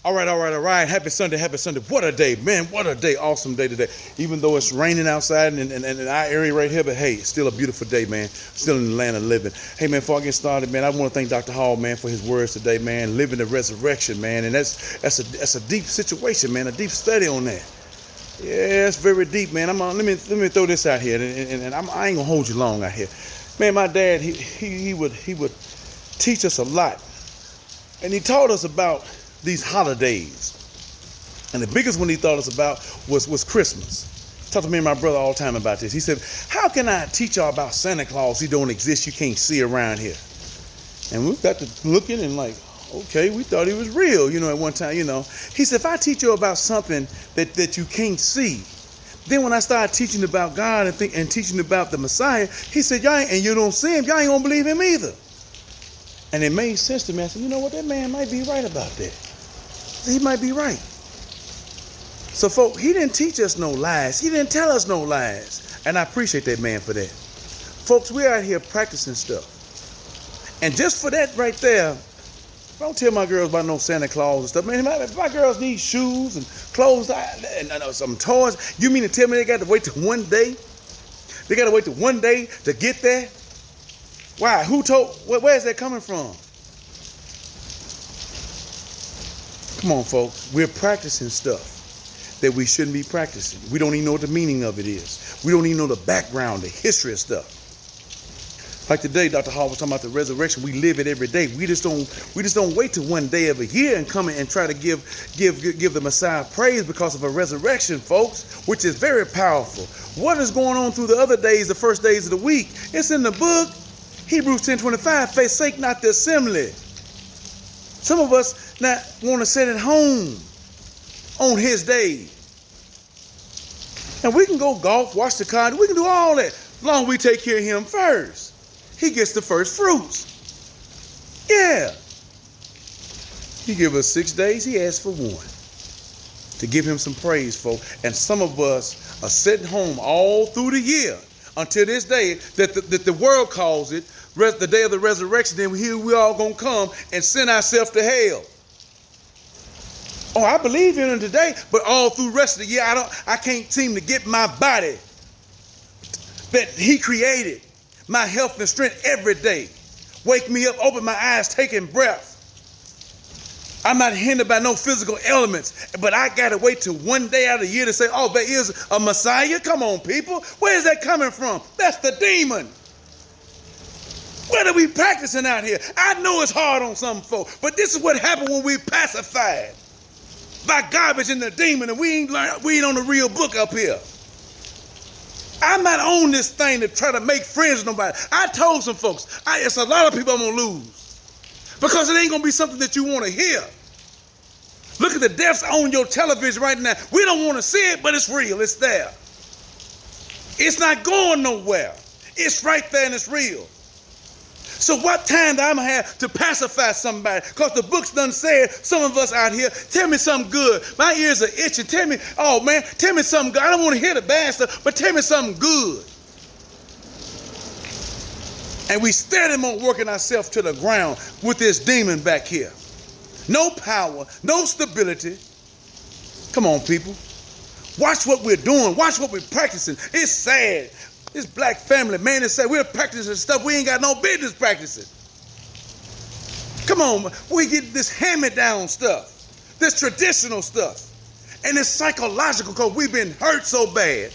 All right. Happy Sunday, happy Sunday. What a day, man. What a day. Awesome day today. Even though it's raining outside in our area right here, but hey, it's still a beautiful day, man. Still in the land of living. Hey, man, before I get started, man, I want to thank Dr. Hall, man, for his words today, man. Living the resurrection, man. And that's a deep situation, man, a deep study on that. Yeah, it's very deep, man. Let me throw this out here, and I ain't gonna hold you long out here. Man, my dad, he would teach us a lot. And he taught us about these holidays. And the biggest one he taught us about was Christmas. He talked to me and my brother all the time about this. He said, how can I teach y'all about Santa Claus? He don't exist, you can't see around here. And we got to looking and like, okay, we thought he was real, at one time, He said, if I teach you about something that you can't see, then when I started teaching about God and teaching about the Messiah, he said, and you don't see him, y'all ain't gonna believe him either. And it made sense to me. I said, you know what, that man might be right about that. He might be right. So, folks, he didn't teach us no lies. He didn't tell us no lies. And I appreciate that man for that. Folks, we're out here practicing stuff. And just for that right there, don't tell my girls about no Santa Claus and stuff. Man, if my girls need shoes and clothes and some toys, you mean to tell me they got to wait till one day? They got to wait till one day to get there? Why? Who told? Where's that coming from? Come on, folks. We're practicing stuff that we shouldn't be practicing. We don't even know what the meaning of it is. We don't even know the background, the history of stuff. Like today, Dr. Hall was talking about the resurrection. We live it every day. We just don't wait till one day of a year and come in and try to give the Messiah praise because of a resurrection, folks, which is very powerful. What is going on through the other days, the first days of the week? It's in the book. Hebrews 10:25, forsake not the assembly. Some of us not want to sit at home on his day. And we can go golf, watch the car, we can do all that, as long as we take care of him first. He gets the first fruits. Yeah. He give us 6 days, he asked for one. To give him some praise, folks. And some of us are sitting home all through the year until this day that the world calls it the day of the resurrection. Then we all gonna come and send ourselves to hell. Oh, I believe in him today, but all through the rest of the year, I can't seem to get my body that he created, my health and strength every day. Wake me up, open my eyes, taking breath. I'm not hindered by no physical elements, but I got to wait till one day out of the year to say, oh, there is a Messiah. Come on, people. Where is that coming from? That's the demon. What are we practicing out here? I know it's hard on some folk, but this is what happened when we pacified by garbage and the demon, and we ain't on the real book up here. I'm not on this thing to try to make friends with nobody. I told some folks, it's a lot of people I'm going to lose because it ain't going to be something that you want to hear. Look at the deaths on your television right now. We don't want to see it, but it's real. It's there. It's not going nowhere. It's right there and it's real. So what time do I have to pacify somebody? Because the book's done said, some of us out here, tell me something good. My ears are itching. Tell me something good. I don't want to hear the bad stuff, but tell me something good. And we steady on working ourselves to the ground with this demon back here. No power, no stability. Come on, people. Watch what we're doing. Watch what we're practicing. It's sad. This black family, man, they say we're practicing stuff we ain't got no business practicing. Come on, we get this hand-me-down stuff, this traditional stuff, and it's psychological because we've been hurt so bad.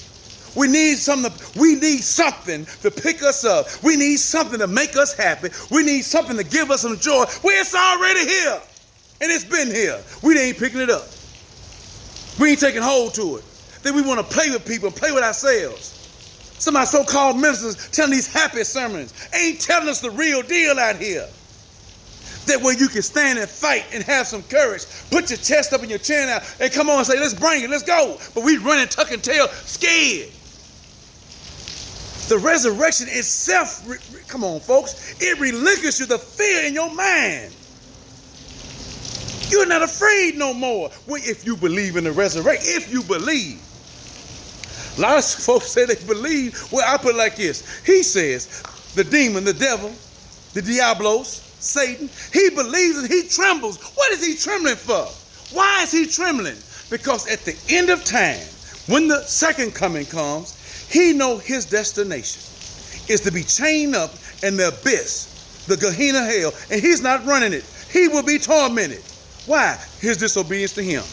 We need something to pick us up. We need something to make us happy. We need something to give us some joy. Well, it's already here, and it's been here. We ain't picking it up. We ain't taking hold to it. Then we want to play with people, play with ourselves. Some of our so-called ministers telling these happy sermons ain't telling us the real deal out here. That way you can stand and fight and have some courage. Put your chest up and your chin out and come on and say, let's bring it, let's go. But we running, tucking tail, scared. The resurrection itself, come on, folks, it relinquishes the fear in your mind. You're not afraid no more. Well, if you believe in the resurrection, if you believe. A lot of folks say they believe. Well, I put it like this. He says, the demon, the devil, the diablos, Satan, he believes and he trembles. What is he trembling for? Why is he trembling? Because at the end of time, when the second coming comes, he know his destination is to be chained up in the abyss, the Gehenna hell, and he's not running it. He will be tormented. Why? His disobedience to him.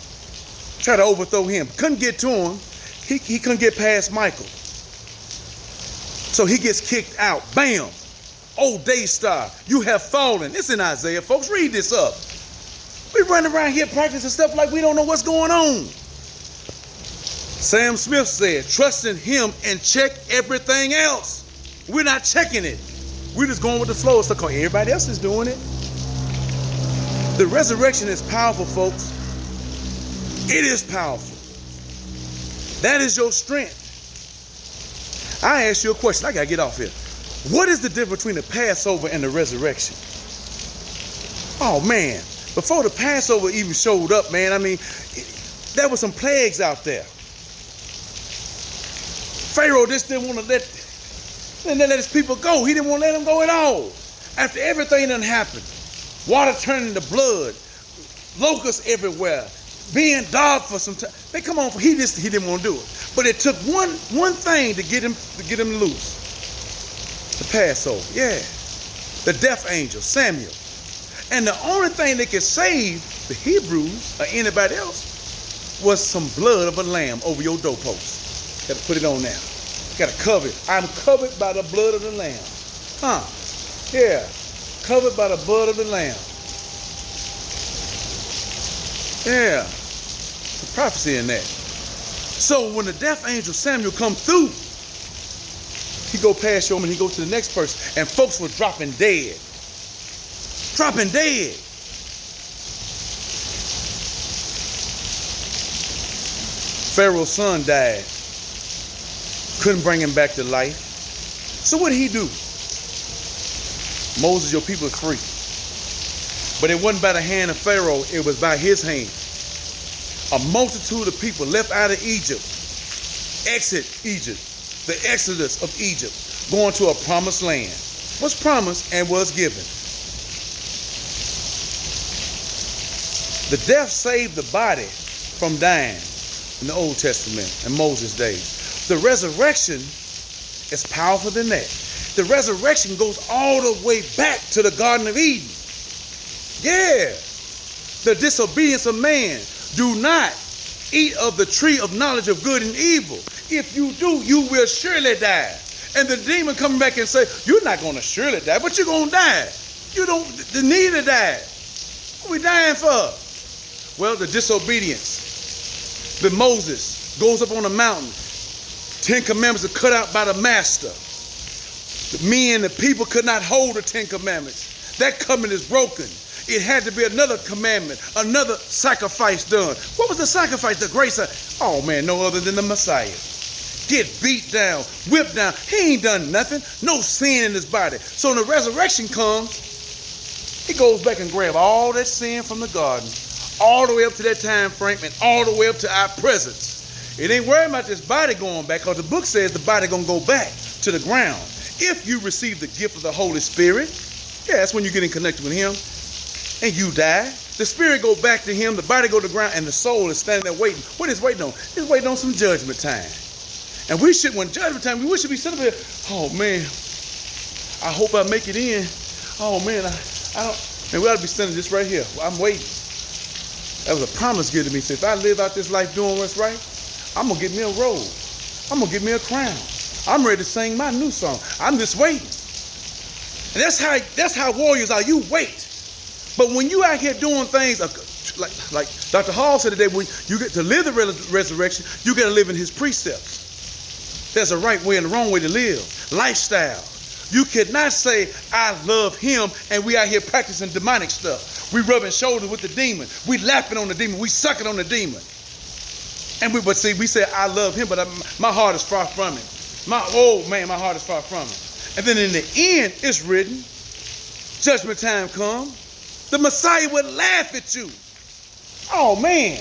Try to overthrow him. Couldn't get to him. He couldn't get past Michael. So he gets kicked out. Bam. Oh, Daystar, you have fallen. It's in Isaiah, folks. Read this up. We run around here practicing stuff like we don't know what's going on. Sam Smith said, trust in him and check everything else. We're not checking it. We're just going with the flow. It's like everybody else is doing it. The resurrection is powerful, folks. It is powerful. That is your strength. I ask you a question. I got to get off here. What is the difference between the Passover and the resurrection? Oh, man. Before the Passover even showed up, man, I mean, there were some plagues out there. Pharaoh just didn't want to let his people go. He didn't want to let them go at all. After everything done happened, water turning into blood, locusts everywhere, being dogged for some time. Man, come on, he didn't want to do it. But it took one thing to get him loose. The Passover, yeah. The death angel, Samuel. And the only thing that could save the Hebrews or anybody else was some blood of a lamb over your doorpost. Got to put it on now. Got to cover it. I'm covered by the blood of the lamb. Huh? Yeah. Covered by the blood of the lamb. Yeah. It's a prophecy in that. So when the death angel Samuel come through, he go past you and he go to the next person. And folks were dropping dead. Dropping dead. Pharaoh's son died. Couldn't bring him back to life. So what did he do? Moses, your people are free. But it wasn't by the hand of Pharaoh, it was by his hand. A multitude of people left out of Egypt, exit Egypt, the exodus of Egypt, going to a promised land. Was promised and was given. The death saved the body from dying in the Old Testament in Moses' days. The resurrection is powerful than that. The resurrection goes all the way back to the Garden of Eden. Yeah. The disobedience of man. Do not eat of the tree of knowledge of good and evil. If you do, you will surely die. And the demon coming back and say, you're not going to surely die, but you're going to die. You don't need to die. What are we dying for? Well, the disobedience. Then Moses goes up on the mountain. 10 commandments are cut out by the master. The men, the people could not hold the 10 commandments. That covenant is broken. It had to be another commandment, another sacrifice done. What was the sacrifice? The grace of, oh man, no other than the Messiah. Get beat down, whipped down. He ain't done nothing. No sin in his body. So when the resurrection comes, he goes back and grabs all that sin from the garden, all the way up to that time frame and all the way up to our presence. It ain't worried about this body going back, because the book says the body going to go back to the ground. If you receive the gift of the Holy Spirit, yeah, that's when you're getting connected with him, and you die. The spirit go back to him, the body go to the ground, and the soul is standing there waiting. What is waiting on? It's waiting on some judgment time. And we should, when judgment time, we should be sitting there, oh man, I hope I make it in. Oh man, I don't, man, we ought to be standing just right here. I'm waiting. That was a promise given to me. So if I live out this life doing what's right, I'm going to get me a robe. I'm going to get me a crown. I'm ready to sing my new song. I'm just waiting. And that's how warriors are. You wait. But when you out here doing things like Dr. Hall said today, when you get to live the resurrection, you got to live in his precepts. There's a right way and a wrong way to live. Lifestyle. You cannot say, I love him, and we out here practicing demonic stuff. We rubbing shoulders with the demon. We laughing on the demon. We sucking on the demon. And we say, I love him, but my heart is far from it. My heart is far from it. And then in the end, it's written, judgment time come, the Messiah would laugh at you. Oh man,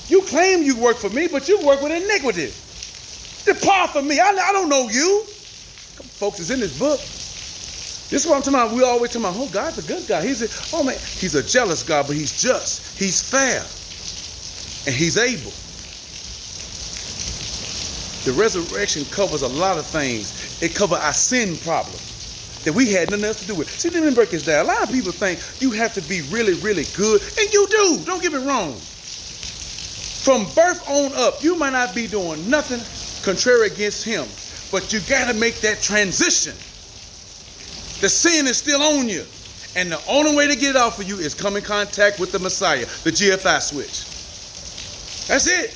you claim you work for me, but you work with iniquity. Depart from me. I don't know you. Folks, it's in this book. This is what I'm talking about. We always talking about, oh, God's a good God. He's a jealous God, but he's just. He's fair. and he's able. The resurrection covers a lot of things. It covers our sin problem that we had nothing else to do with. See, let me break this down. A lot of people think you have to be really, really good, and you do. Don't get me wrong. From birth on up, you might not be doing nothing contrary against him, but you got to make that transition. The sin is still on you, and the only way to get it off of you is come in contact with the Messiah, the GFI switch. That's it.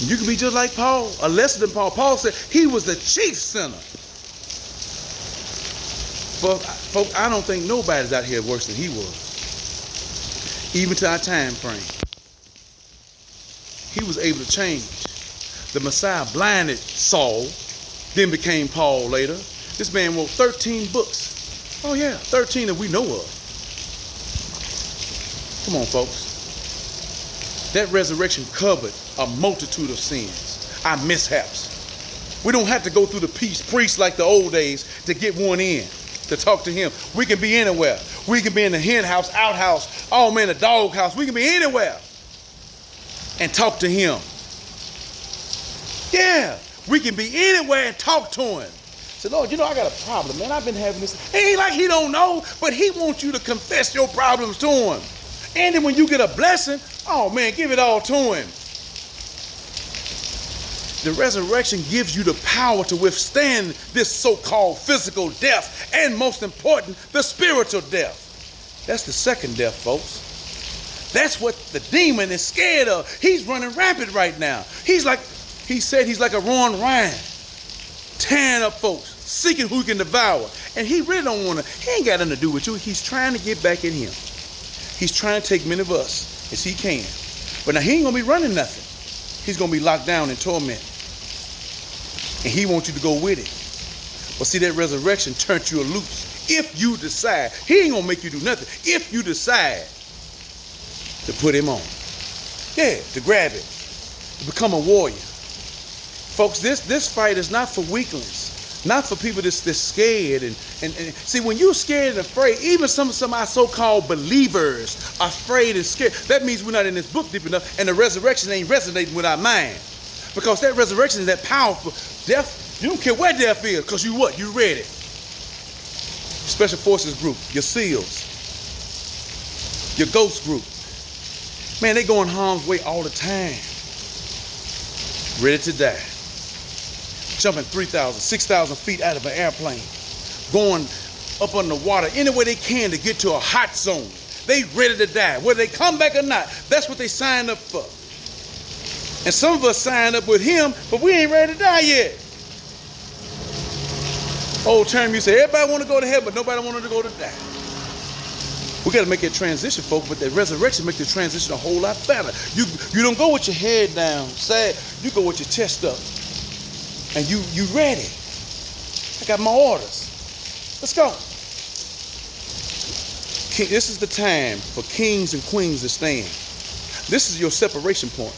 You can be just like Paul, or lesser than Paul. Paul said he was the chief sinner. Folks, I don't think nobody's out here worse than he was. Even to our time frame. He was able to change. The Messiah blinded Saul, then became Paul later. This man wrote 13 books. Oh yeah, 13 that we know of. Come on, folks. That resurrection covered a multitude of sins, our mishaps. We don't have to go through the priest like the old days to get one in, to talk to him. We can be anywhere. We can be in the hen house, outhouse, oh man, the dog house. We can be anywhere and talk to him. Yeah, we can be anywhere and talk to him. Say, Lord, I got a problem, man. I've been having this. It ain't like he don't know, but he wants you to confess your problems to him. And then when you get a blessing, oh man, give it all to him. The resurrection gives you the power to withstand this so-called physical death, and most important, the spiritual death. That's the second death, folks. That's what the demon is scared of. He's running rampant right now. He said he's like a roaring lion, tearing up folks, seeking who he can devour. And he really don't want to, he ain't got nothing to do with you. He's trying to get back in him. He's trying to take many of us as he can. But now he ain't going to be running nothing. He's going to be locked down in torment. And he wants you to go with it. But see, that resurrection turned you loose. If you decide, he ain't going to make you do nothing. If you decide to put him on. Yeah, to grab it. To become a warrior. Folks, this fight is not for weaklings. Not for people that's scared. And see, when you're scared and afraid, even some of our so-called believers are afraid and scared. That means we're not in this book deep enough, and the resurrection ain't resonating with our mind. Because that resurrection is that powerful. Death, you don't care where death is, because you what? You ready. Special Forces Group, your SEALs, your Ghost Group. Man, they go in harm's way all the time. Ready to die. Jumping 3,000, 6,000 feet out of an airplane. Going up under the water any way they can to get to a hot zone. They ready to die. Whether they come back or not, that's what they signed up for. And some of us signed up with him, but we ain't ready to die yet. Old term, you say, everybody want to go to heaven, but nobody wanted to go to die. We got to make that transition, folks, but that resurrection makes the transition a whole lot better. You don't go with your head down, sad. You go with your chest up. And you ready. I got my orders. Let's go. This is the time for kings and queens to stand. This is your separation point.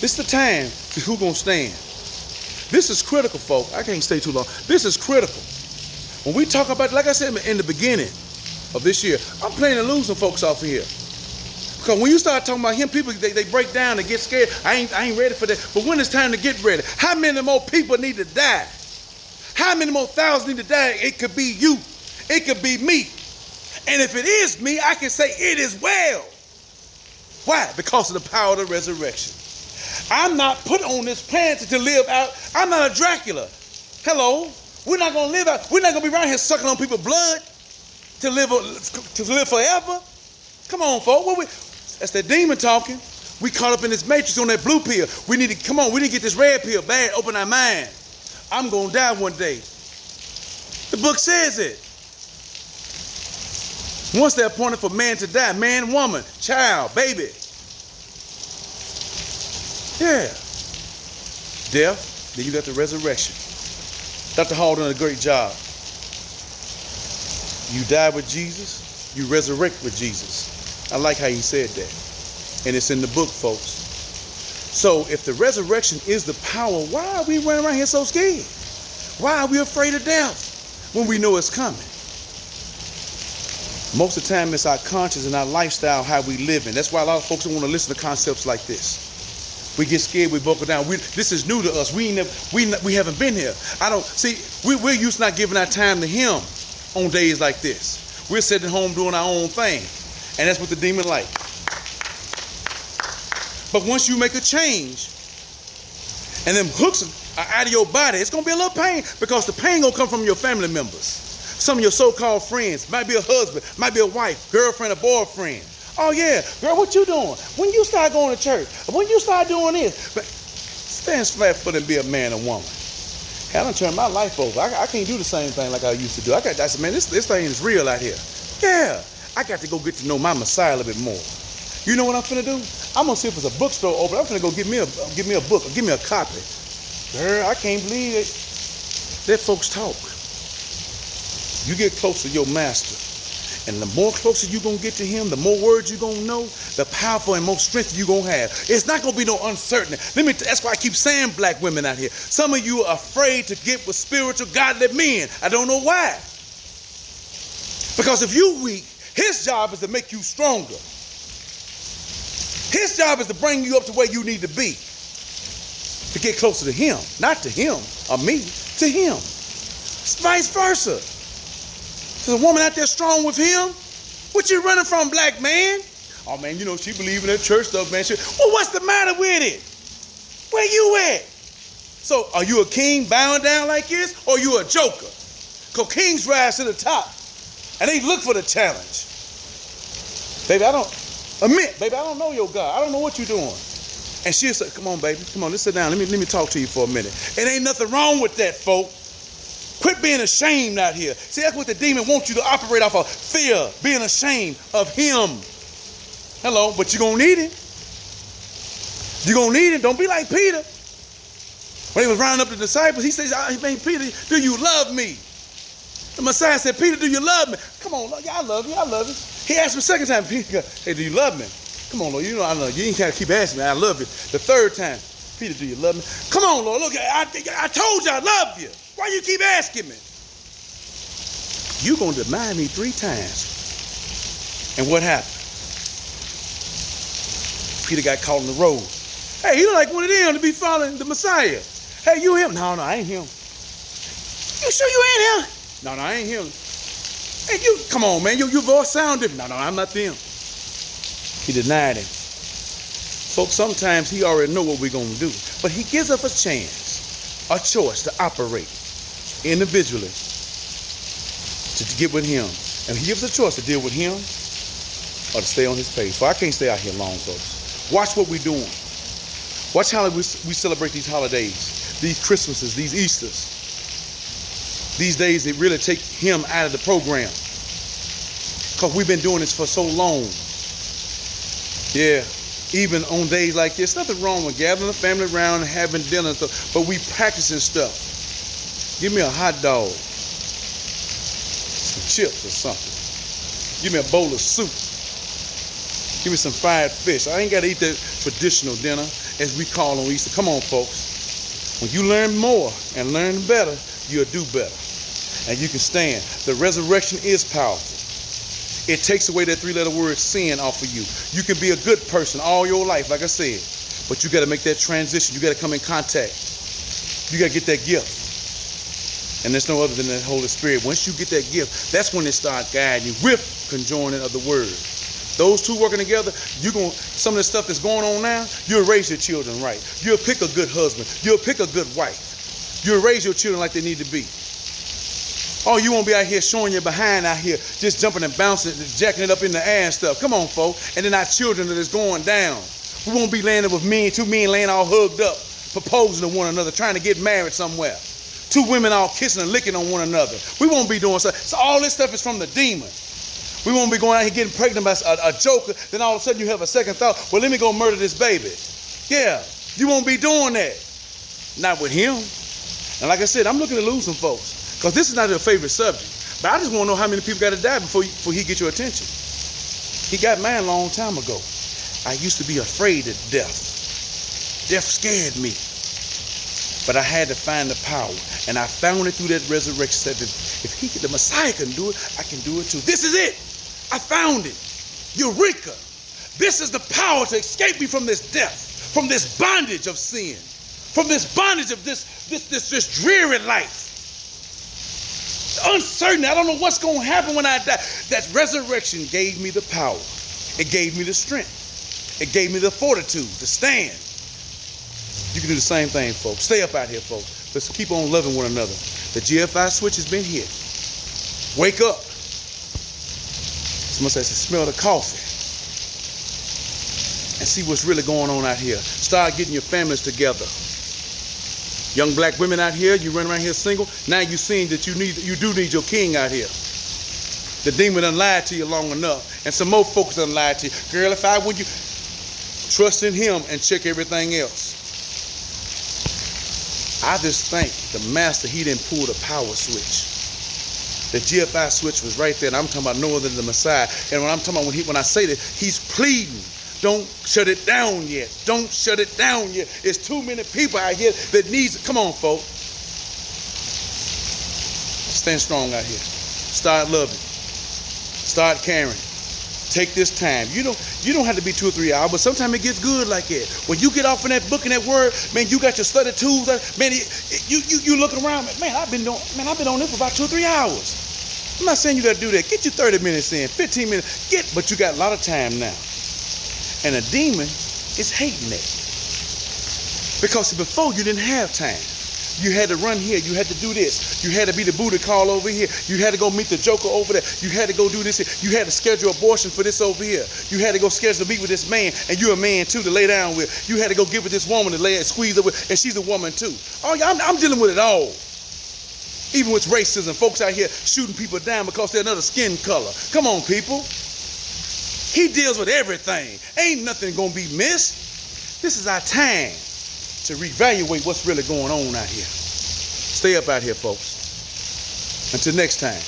This is the time to who's going to stand. This is critical, folks. I can't stay too long. This is critical. When we talk about, like I said in the beginning of this year, I'm planning to lose some folks off of here. Because when you start talking about him, people, they break down and get scared. I ain't ready for that. But when it's time to get ready, how many more people need to die? How many more thousands need to die? It could be you. It could be me. And if it is me, I can say it is well. Why? Because of the power of the resurrection. I'm not put on this planet to live out. I'm not a Dracula. Hello. We're not going to live out. We're not going to be around here sucking on people's blood to live forever. Come on, folks. That's that demon talking. We caught up in this matrix on that blue pill. We need to get this red pill bad, open our mind. I'm going to die one day. The book says it. Once they're appointed for man to die, man, woman, child, baby. Yeah. Death, then you got the resurrection. Dr. Hall done a great job. You die with Jesus, you resurrect with Jesus. I like how he said that. And it's in the book, folks. So if the resurrection is the power, why are we running around here so scared? Why are we afraid of death when we know it's coming? Most of the time, it's our conscience and our lifestyle, how we live in. That's why a lot of folks don't want to listen to concepts like this. We get scared, we buckle down. This is new to us. We haven't been here. We're used to not giving our time to him on days like this. We're sitting home doing our own thing. And that's what the demon like. But once you make a change, and them hooks are out of your body, it's going to be a little pain, because the pain going to come from your family members. Some of your so-called friends, might be a husband, might be a wife, girlfriend, or boyfriend. Oh yeah, girl, what you doing? When you start going to church? When you start doing this? But stand flat foot and be a man or woman. Hey, I done turned my life over. I can't do the same thing like I used to do. I said, man, this thing is real out here. Yeah, I got to go get to know my Messiah a little bit more. You know what I'm finna do? I'm gonna see if there's a bookstore open. I'm finna go get me a book, or give me a copy. Girl, I can't believe it. Let folks talk. You get close to your master. And the more closer you're going to get to him, the more words you're going to know, the powerful and more strength you're going to have. It's not going to be no uncertainty. That's why I keep saying black women out here. Some of you are afraid to get with spiritual, godly men. I don't know why. Because if you're weak, his job is to make you stronger. His job is to bring you up to where you need to be. To get closer to him. Not to him or me, to him. It's vice versa. There's a woman out there strong with him. What you running from, black man? Oh man, you know, she believe in that church stuff, man. Well, what's the matter with it? Where you at? So are you a king bowing down like this, or you a joker? Because kings rise to the top and they look for the challenge. Baby, I don't know your God. I don't know what you're doing. And she'll say, come on, baby, come on, let's sit down. Let me talk to you for a minute. It ain't nothing wrong with that, folk. Quit being ashamed out here. See, that's what the demon wants you to operate off of. Fear, being ashamed of him. Hello, but you're going to need it. You're going to need it. Don't be like Peter. When he was rounding up the disciples, he says, man, Peter, do you love me? The Messiah said, Peter, do you love me? Come on, Lord, yeah, I love you, I love you. He asked him a second time, Peter, hey, do you love me? Come on, Lord, you know I love you. You ain't got to keep asking me, I love you. The third time, Peter, do you love me? Come on, Lord, look, I told you I love you. Why you keep asking me? You're going to deny me 3 times. And what happened? Peter got caught on the road. Hey, he look like one of them to be following the Messiah. Hey, you him? No, I ain't him. You sure you ain't him? No, I ain't him. Hey, you, come on, man. Your voice sound different. No, I'm not them. He denied him. Folks, sometimes he already know what we're going to do. But he gives us a chance, a choice to operate individually to get with him. And he gives us a choice to deal with him or to stay on his page. So I can't stay out here long, folks. Watch what we're doing. Watch how we celebrate these holidays, these Christmases, these Easters. These days, they really take him out of the program. Because we've been doing this for so long. Yeah, even on days like this, nothing wrong with gathering the family around and having dinner and stuff, but we practicing stuff. Give me a hot dog, some chips or something. Give me a bowl of soup. Give me some fried fish. I ain't got to eat that traditional dinner, as we call on Easter. Come on, folks. When you learn more and learn better, you'll do better. And you can stand. The resurrection is powerful. It takes away that 3-letter word sin off of you. You can be a good person all your life, like I said, but you got to make that transition. You got to come in contact. You got to get that gift. And there's no other than the Holy Spirit. Once you get that gift, that's when it starts guiding you with conjoining of the word. Those two working together, some of the stuff that's going on now, you'll raise your children right. You'll pick a good husband. You'll pick a good wife. You'll raise your children like they need to be. Oh, you won't be out here showing your behind out here, just jumping and bouncing, jacking it up in the air and stuff. Come on, folks. And then our children that is going down. We won't be landing with two men laying all hugged up, proposing to one another, trying to get married somewhere. 2 women all kissing and licking on one another. We won't be doing stuff. So all this stuff is from the demon. We won't be going out here getting pregnant by a joker. Then all of a sudden you have a second thought. Well, let me go murder this baby. Yeah, you won't be doing that. Not with him. And like I said, I'm looking to lose some folks. Because this is not your favorite subject. But I just want to know how many people got to die before he get your attention. He got mine a long time ago. I used to be afraid of death. Death scared me. But I had to find the power. And I found it through that resurrection. Said that if the Messiah can do it, I can do it too. This is it. I found it. Eureka. This is the power to escape me from this death, from this bondage of sin, from this bondage of this dreary life. Uncertain. I don't know what's going to happen when I die. That resurrection gave me the power. It gave me the strength. It gave me the fortitude to stand. You can do the same thing, folks. Stay up out here, folks. Let's keep on loving one another. The GFI switch has been hit. Wake up. Someone says, smell the coffee. And see what's really going on out here. Start getting your families together. Young black women out here, you run around here single. Now you seeing that you do need your king out here. The demon done lied to you long enough. And some more folks done lied to you. Girl, if I would, you trust in him and check everything else. I just think the master, he didn't pull the power switch. The GFI switch was right there. And I'm talking about no other than the Messiah. And when I'm talking about when I say that, he's pleading. Don't shut it down yet. Don't shut it down yet. There's too many people out here that needs it. Come on, folks. Stand strong out here. Start loving. Start caring. Take this time. You don't have to be 2 or 3 hours, but sometimes it gets good like that. When you get off in that book and that word, man, you got your study tools. Man, you looking around, man, I've been on this for about 2 or 3 hours. I'm not saying you got to do that. Get your 30 minutes in, 15 minutes. But you got a lot of time now. And a demon is hating that. Because before you didn't have time. You had to run here. You had to do this. You had to be the booty call over here. You had to go meet the joker over there. You had to go do this here. You had to schedule abortion for this over here. You had to go schedule to meet with this man, and you're a man too to lay down with. You had to go get with this woman to lay and squeeze her with, and she's a woman too. Oh, I'm dealing with it all. Even with racism, folks out here shooting people down because they're another skin color. Come on, people. He deals with everything. Ain't nothing gonna be missed. This is our time to reevaluate what's really going on out here. Stay up out here, folks. Until next time.